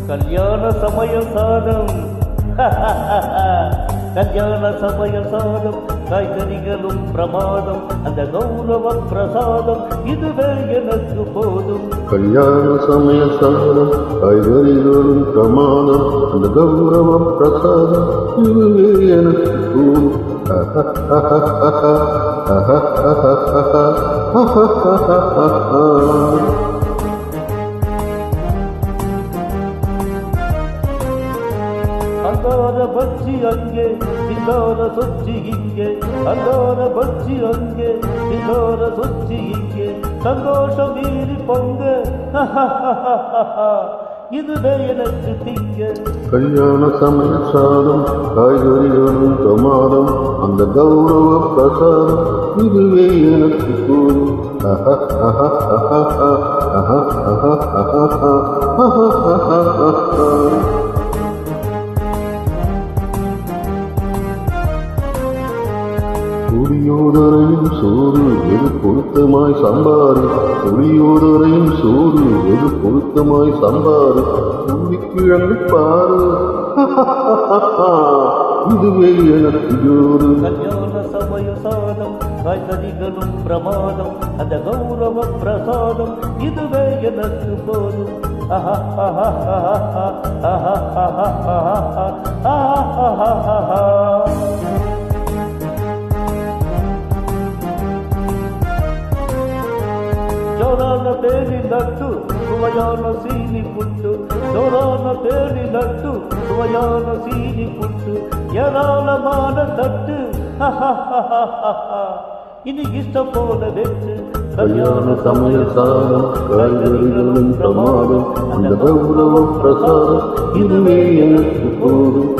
கல்யாண சமய சாதம் கல்யாண சமய சாதம் காய்கறிகளும் பிரமாதம் அந்த கௌரவ பிரசாதம் இதுவே எனக்கு போதும் கல்யாண சமய சாதம் காய்கறிகளும் பிரமாதம் அந்த கௌரவ பிரசாதம் இதுவே எனக்கு போதும் அங்கார பச்சி அங்கே சிங்கார சொச்சி இங்கே அங்கார பச்சி அங்கே சிங்கார சொச்சி இங்கே சந்தோஷம் மீறி பொங்க இதுவே எனக்கு திங்க கல்யாண சமய சாதம் காய்கறிகளும் பிரமாதம் அந்த கௌரவ பிரசாதம் இதுவே எனக்கு போதும் குடியோதரையும் சோறு வெறு பொருத்தமாய் சம்பாரு குடியோதரையும் சோறு வெறு பொருத்தமாய் சம்பாரு கிழங்கு பாரு இதுவே எனக்கு ஜோறு கல்யாண சமய சாதம் காய்கறிகளும் பிரமாதம் அந்த கௌரவ பிரசாதம் இதுவே எனக்கு போதும் ಜೋರಾನ ತೇಲಿನಟ್ಟು ಸುವಯಾನ ಸೀನಿ ಪುಟ್ಟು ಜೋರಾನ ತೇಲಿನಟ್ಟು ಸುವಯಾನ ಸೀನಿ ಪುಟ್ಟು ஏராளமான தட்டு இனி இஷ்டம் போல வெட்டு கல்யாண சமய சாதம் காய்கறிகளும் பிரமாதம் அந்த கௌரவ பிரசாதம் இதுவே எனக்கு போதும்